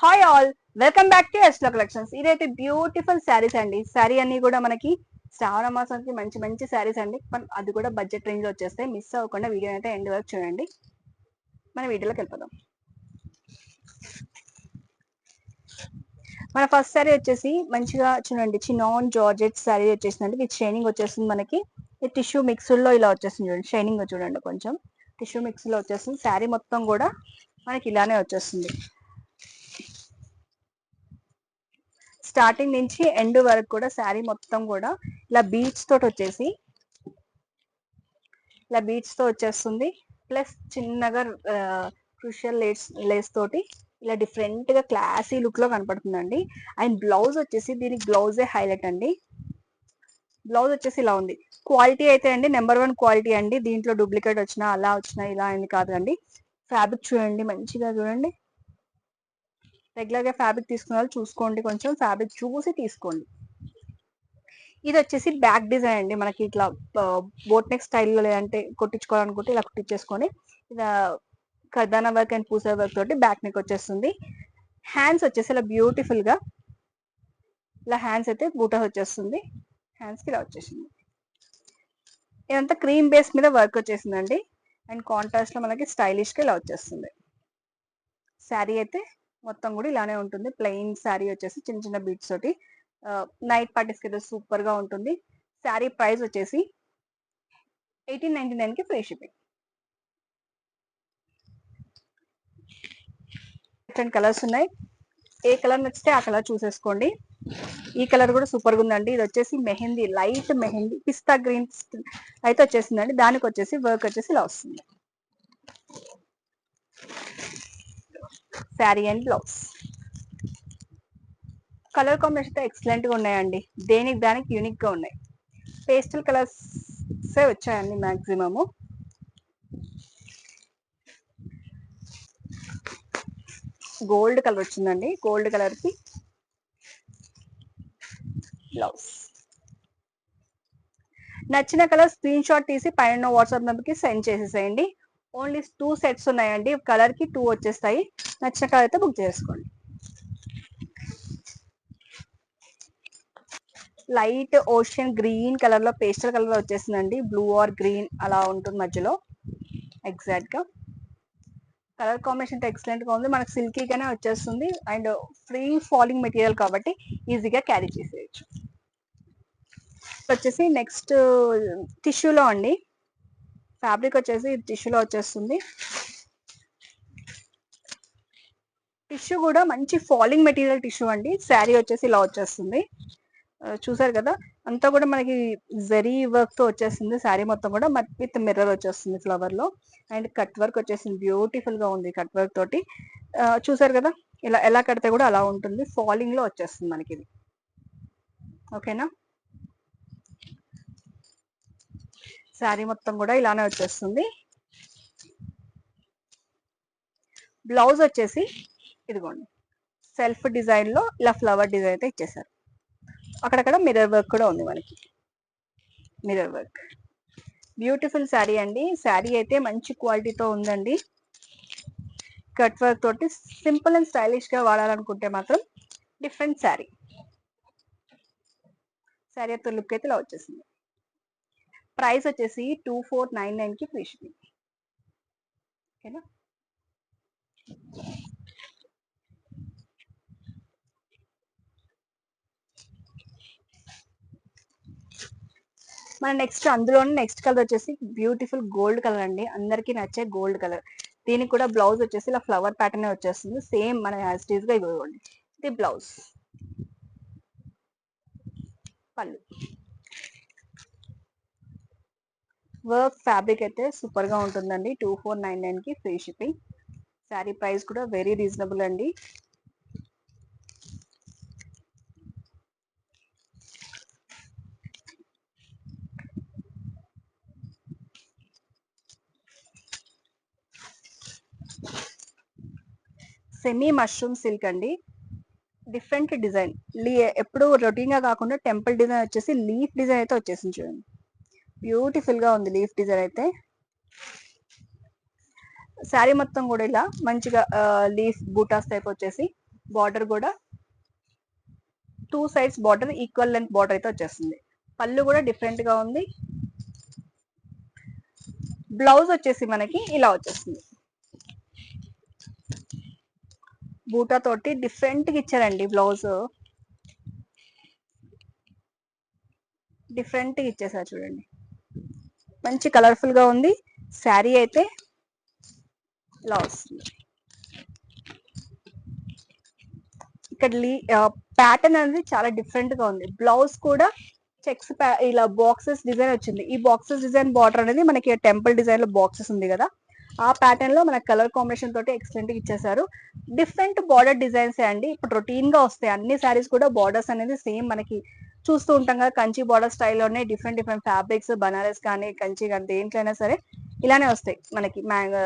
Hi all, welcome back to ఎస్లో collections. ఇదైతే beautiful saris అండి. శారీ అన్ని కూడా మనకి శ్రావణ మాసానికి మంచి మంచి శారీస్ అండి. అది కూడా బడ్జెట్ రేంజ్ లో వచ్చేస్తాయి. మిస్ అవ్వకుండా వీడియో అయితే ఎండ్ వరకు చూడండి. మన వీడియోలోకి వెళ్ళిపోదాం. మన ఫస్ట్ శారీ వచ్చేసి మంచిగా చూడండి, చినాన్ జార్జెట్ శారీ వచ్చేసిందండి. విత్ షైనింగ్ వచ్చేస్తుంది. మనకి టిష్యూ మిక్స్డ్ లో ఇలా వచ్చేస్తుంది. చూడండి, షైనింగ్ చూడండి, కొంచెం టిష్యూ మిక్స్ లో వచ్చేస్తుంది. శారీ మొత్తం కూడా మనకి ఇలానే వచ్చేస్తుంది. స్టార్టింగ్ నుంచి ఎండ్ వరకు కూడా శారీ మొత్తం కూడా ఇలా బీడ్స్ తోటి వచ్చేసి ఇలా బీడ్స్ తో వచ్చేస్తుంది. ప్లస్ చిన్నగా క్రూషియల్ లేస్ తోటి ఇలా డిఫరెంట్ గా క్లాసీ లుక్ లో కనపడుతుందండి. అండ్ బ్లౌజ్ వచ్చేసి దీనికి బ్లౌజే హైలైట్ అండి. బ్లౌజ్ వచ్చేసి ఇలా ఉంది. క్వాలిటీ అయితే అండి నెంబర్ 1 క్వాలిటీ అండి. దీంట్లో డూప్లికేట్ వచ్చినా అలా వచ్చినా ఇలా అని కాదండి. ఫ్యాబ్రిక్ చూడండి, మంచిగా చూడండి. రెగ్యులర్ గా ఫ్యాబ్రిక్ తీసుకున్న వాళ్ళు చూసుకోండి, కొంచెం ఫ్యాబ్రిక్ చూసి తీసుకోండి. ఇది వచ్చేసి బ్యాక్ డిజైన్ అండి. మనకి ఇట్లా బోట్ నెక్ స్టైల్లో లేదంటే కొట్టించుకోవాలనుకుంటే ఇలా కుట్టించేసుకొని ఇలా కర్దానా వర్క్ అండ్ పూసా వర్క్ తోటి బ్యాక్ నెక్ వచ్చేస్తుంది. హ్యాండ్స్ వచ్చేసి ఇలా బ్యూటిఫుల్ గా ఇలా హ్యాండ్స్ అయితే బూటా వచ్చేస్తుంది. హ్యాండ్స్ కి ఇలా వచ్చేసింది. ఇదంతా క్రీమ్ బేస్ మీద వర్క్ వచ్చేసిందండి. అండ్ కాంట్రాస్ట్ లో మనకి స్టైలిష్ గా ఇలా వచ్చేస్తుంది. శారీ అయితే మొత్తం కూడా ఇలానే ఉంటుంది. ప్లెయిన్ శారీ వచ్చేసి చిన్న చిన్న బీట్స్ తోటి నైట్ పార్టీస్ కి అయితే సూపర్ గా ఉంటుంది. శారీ ప్రైస్ వచ్చేసి 1899 కి ఫ్రీ షిప్పింగ్. డిఫరెంట్ కలర్స్ ఉన్నాయి. ఏ కలర్ నచ్చితే ఆ కలర్ చూసేసుకోండి. ఈ కలర్ కూడా సూపర్ గా ఉందండి. ఇది వచ్చేసి మెహందీ, లైట్ మెహందీ పిస్తా గ్రీన్ అయితే వచ్చేసిందండి. దానికి వచ్చేసి వర్క్ వచ్చేసి ఇలా వస్తుంది. Sari and blouse colour combination అయితే ఎక్సలెంట్ గా ఉన్నాయండి. దానికి యూనిక్ గా ఉన్నాయి. పేస్టల్ కలర్స్ వచ్చాయండి మాక్సిమము. గోల్డ్ కలర్ వచ్చిందండి. గోల్డ్ కలర్ కి బ్లౌజ్. నచ్చిన కలర్ స్క్రీన్ షాట్ తీసి పైన వాట్సాప్ నెంబర్ కి సెండ్ చేసేసేయండి. ఓన్లీ 2 సెట్స్ ఉన్నాయండి. కలర్ కి 2 వచ్చేస్తాయి. నచ్చిన కలర్ అయితే బుక్ చేసుకోండి. లైట్ ఓషన్ గ్రీన్ కలర్ లో పేస్టల్ కలర్ వచ్చేసిందండి. బ్లూ ఆర్ గ్రీన్ అలా ఉంటుంది మధ్యలో. ఎగ్జాక్ట్ గా కలర్ కాంబినేషన్ ఎక్సలెంట్ గా ఉంది. మనకు సిల్కీగానే వచ్చేస్తుంది. అండ్ ఫ్రీ ఫాలింగ్ మెటీరియల్ కాబట్టి ఈజీగా క్యారీ చేసేయచ్చు. వచ్చేసి నెక్స్ట్ టిష్యూలో అండి. ఫ్యాబ్రిక్ వచ్చేసి టిష్యూలో వచ్చేస్తుంది. టిష్యూ కూడా మంచి ఫాలింగ్ మెటీరియల్ టిష్యూ అండి. శారీ వచ్చేసి ఇలా వచ్చేస్తుంది. చూసారు కదా, అంతా కూడా మనకి జరీ వర్క్ తో వచ్చేస్తుంది. శారీ మొత్తం కూడా విత్ మిర్రర్ వచ్చేస్తుంది ఫ్లవర్ లో. అండ్ కట్ వర్క్ వచ్చేసింది. బ్యూటిఫుల్ గా ఉంది కట్ వర్క్ తోటి. చూసారు కదా, ఇలా ఎలా కడితే కూడా అలా ఉంటుంది. ఫాలింగ్ లో వచ్చేస్తుంది మనకి ఇది. ఓకేనా, శారీ మొత్తం కూడా ఇలానే వచ్చేస్తుంది. బ్లౌజ్ వచ్చేసి ఇదిగోండి, సెల్ఫ్ డిజైన్ లో ఇలా ఫ్లవర్ డిజైన్ అయితే ఇచ్చేసారు. అక్కడక్కడ మిర్రర్ వర్క్ కూడా ఉంది మనకి. మిర్రర్ వర్క్ బ్యూటిఫుల్ శారీ అండి. శారీ అయితే మంచి క్వాలిటీతో ఉందండి. కట్ వర్క్ తోటి సింపుల్ అండ్ స్టైలిష్ గా వాడాలనుకుంటే మాత్రం డిఫరెంట్ శారీ. శారీ అయితే లుక్ అయితే ఇలా వచ్చేసింది. ప్రైస్ వచ్చేసి 2499 కి ఫ్రీ షిప్పింగ్. ఓకేనా, మన అందులోనే నెక్స్ట్ కలర్ వచ్చేసి బ్యూటిఫుల్ గోల్డ్ కలర్ అండి. అందరికి నచ్చే గోల్డ్ కలర్. దీనికి కూడా బ్లౌజ్ వచ్చేసి ఇలా ఫ్లవర్ ప్యాటర్న్ వచ్చేస్తుంది. సేమ్ మన యాజ్ ఇట్ ఈస్ గా ఇవ్వండి. ఇది బ్లౌజ్. పళ్ళు వర్క్ ఫ్యాబ్రిక్ అయితే సూపర్ గా ఉంటుందండి. 2499 కి ఫ్రీ షిప్పింగ్. శారీ ప్రైస్ కూడా వెరీ రీజనబుల్ అండి. సెమీ మష్రూమ్ సిల్క్ అండి. Different design. ఎప్పుడు రొటీన్ గా కాకుండా టెంపుల్ డిజైన్ వచ్చేసి లీఫ్ డిజైన్ అయితే వచ్చేసింది. చూడండి, బ్యూటిఫుల్ గా ఉంది లీఫ్ డిజైన్ అయితే. శారీ మొత్తం కూడా ఇలా మంచిగా లీఫ్ బూటాస్ టైప్ వచ్చేసి బార్డర్ కూడా 2 sides border equal length border అయితే వచ్చేస్తుంది. పళ్ళు కూడా డిఫరెంట్ గా ఉంది. బ్లౌజ్ వచ్చేసి మనకి ఇలా వచ్చేస్తుంది. బూటా తోటి డిఫరెంట్ గా ఇచ్చారండి. బ్లౌజ్ డిఫరెంట్ గా ఇచ్చేసారు చూడండి. మంచి కలర్ఫుల్ గా ఉంది. శారీ అయితే ఇలా వస్తుంది. ఇక్కడ ప్యాటర్న్ అనేది చాలా డిఫరెంట్ గా ఉంది. బ్లౌజ్ కూడా చెక్స్ ఇలా బాక్సెస్ డిజైన్ వచ్చింది. ఈ బాక్సెస్ డిజైన్ బార్డర్ అనేది మనకి టెంపుల్ డిజైన్ లో బాక్సెస్ ఉంది కదా, ఆ ప్యాటర్న్ లో మనకి కలర్ కాంబినేషన్ తోటి ఎక్సలెంట్ గా ఇచ్చేసారు. డిఫరెంట్ బార్డర్ డిజైన్స్ అండి. ఇప్పుడు రొటీన్ గా వస్తాయి అన్ని శారీస్ కూడా. బార్డర్స్ అనేది సేమ్ మనకి చూస్తూ ఉంటాం కదా, కంచి బార్డర్ స్టైల్లోనే డిఫరెంట్ డిఫరెంట్ ఫ్యాబ్రిక్స్, బనారస్ కానీ కంచి కానీ దేంట్లైనా సరే ఇలానే వస్తాయి మనకి. మ్యాంగో,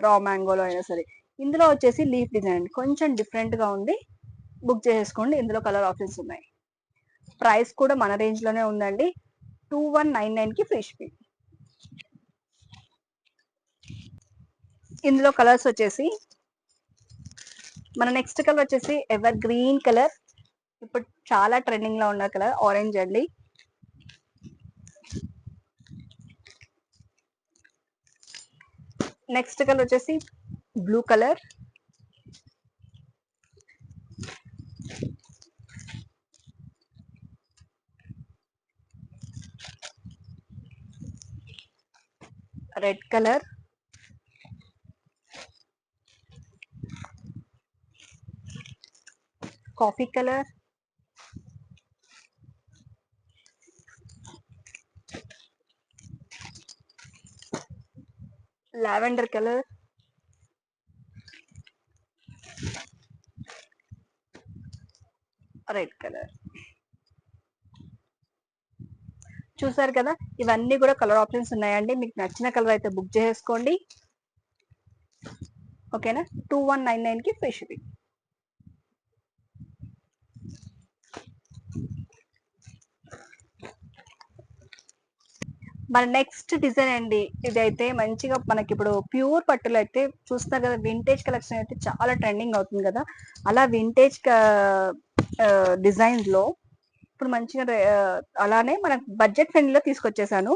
రా మ్యాంగోలో అయినా సరే. ఇందులో వచ్చేసి లీఫ్ డిజైన్ అండి, కొంచెం డిఫరెంట్ గా ఉంది. బుక్ చేసేసుకోండి. ఇందులో కలర్ ఆప్షన్స్ ఉన్నాయి. ప్రైస్ కూడా మన రేంజ్ లోనే ఉందండి. 2199 కి ఫ్రీ షిప్పింగ్. ఇందులో కలర్స్ వచ్చేసి మన నెక్స్ట్ కలర్ వచ్చేసి ఎవర్ గ్రీన్ కలర్. ఇప్పుడు చాలా ట్రెండింగ్ లో ఉన్న కలర్ ఆరెంజ్ అండి. నెక్స్ట్ కలర్ వచ్చేసి blue colour. Red colour. Coffee colour. Lavender colour. Red colour. చూసారు కదా, ఇవన్నీ కూడా కలర్ ఆప్షన్స్ ఉన్నాయండి. మీకు నచ్చిన కలర్ అయితే బుక్ చేసుకోండి. ఓకేనా. 2199 కి ఫ్రీ షిప్పింగ్. మన నెక్స్ట్ డిజైన్ అండి. ఇదైతే మంచిగా మనకి ఇప్పుడు ప్యూర్ పట్టులో అయితే చూస్తున్నారు కదా, వింటేజ్ కలెక్షన్ అయితే చాలా ట్రెండింగ్ అవుతుంది కదా. అలా వింటేజ్ డిజైన్స్ లో ఇప్పుడు మంచిగా అలానే మనకు బడ్జెట్ ఫ్రెండ్లీలో తీసుకొచ్చేసాను.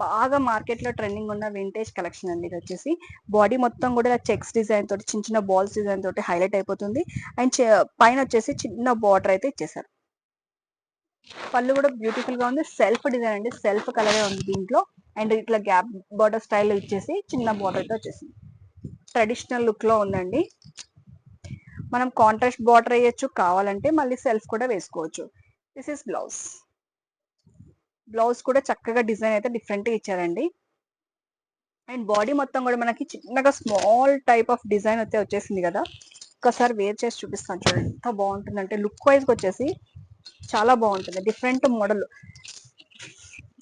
బాగా మార్కెట్ లో ట్రెండింగ్ ఉన్న వింటేజ్ కలెక్షన్ అండి. ఇది వచ్చేసి బాడీ మొత్తం కూడా చెక్స్ డిజైన్ తోటి, చిన్న చిన్న బాల్స్ డిజైన్ తోటి హైలైట్ అయిపోతుంది. అండ్ పైన వచ్చేసి చిన్న బార్డర్ అయితే ఇచ్చేసారు. పళ్ళు కూడా బ్యూటిఫుల్ గా ఉంది. సెల్ఫ్ డిజైన్ అండి, సెల్ఫ్ కలరే ఉంది దీంట్లో. అండ్ ఇట్లా గ్యాప్ బార్డర్ స్టైల్ ఇచ్చేసి చిన్న బార్డర్ అయితే వచ్చేసింది. ట్రెడిషనల్ లుక్ లో ఉందండి. మనం కాంట్రాస్ట్ బార్డర్ వేయచ్చు, కావాలంటే మళ్ళీ సెల్ఫ్ కూడా వేసుకోవచ్చు. This is blouse. బ్లౌజ్ కూడా చక్కగా డిజైన్ అయితే డిఫరెంట్ గా ఇచ్చారండి. అండ్ బాడీ మొత్తం కూడా మనకి చిన్నగా స్మాల్ టైప్ ఆఫ్ డిజైన్ అయితే వచ్చేసింది కదా. ఒక్కసారి వేర్ చేసి చూపిస్తాను చూడండి, ఎంత బాగుంటుందంటే లుక్ వైజ్ వచ్చేసి చాలా బాగుంటుంది. డిఫరెంట్ మోడల్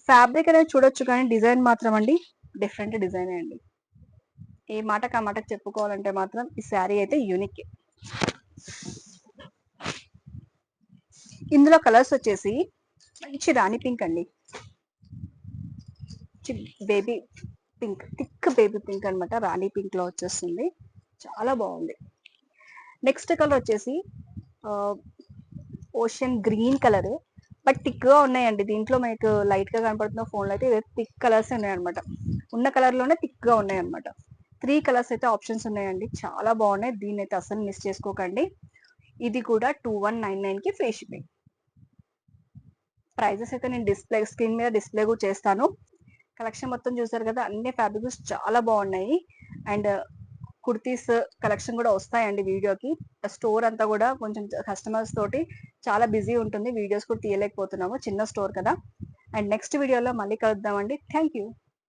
ఫ్యాబ్రిక్ అనేది చూడొచ్చు, కానీ డిజైన్ మాత్రం అండి డిఫరెంట్ డిజైన్ అండి. ఏ మాటకు ఆ మాటకు చెప్పుకోవాలంటే మాత్రం ఈ శారీ అయితే యూనిక్. ఇందులో కలర్స్ వచ్చేసి మంచి రాణి పింక్ అండి, baby pink, thick baby pink అనమాట. రాణి పింక్ లో వచ్చేస్తుంది, చాలా బాగుంది. నెక్స్ట్ కలర్ వచ్చేసి ocean green colour, but thick గా ఉన్నాయండి. దీంట్లో మీకు లైట్ గా కనపడుతున్న ఫోన్ లో అయితే థిక్ కలర్స్ ఉన్నాయన్నమాట. ఉన్న కలర్ లోనే థిక్ గా ఉన్నాయి అనమాట. 3 కలర్స్ అయితే ఆప్షన్స్ ఉన్నాయండి, చాలా బాగున్నాయి. దీన్ని అయితే అసలు మిస్ చేసుకోకండి. ఇది కూడా 2199 కి ఫ్రీ షిప్పింగ్. ప్రైజెస్ అయితే నేను స్క్రీన్ మీద డిస్ప్లే కూడా చేస్తాను. కలెక్షన్ మొత్తం చూసారు కదా, అన్ని ఫ్యాబ్రిక్స్ చాలా బాగున్నాయి. అండ్ కుర్తీస్ కలెక్షన్ కూడా వస్తాయండి వీడియోకి. స్టోర్ అంతా కూడా కొంచెం కస్టమర్స్ తోటి చాలా బిజీ ఉంటుంది, వీడియోస్ కూడా తీయలేకపోతున్నాము, చిన్న స్టోర్ కదా. అండ్ నెక్స్ట్ వీడియోలో మళ్ళీ కలుద్దామండి. Thank you.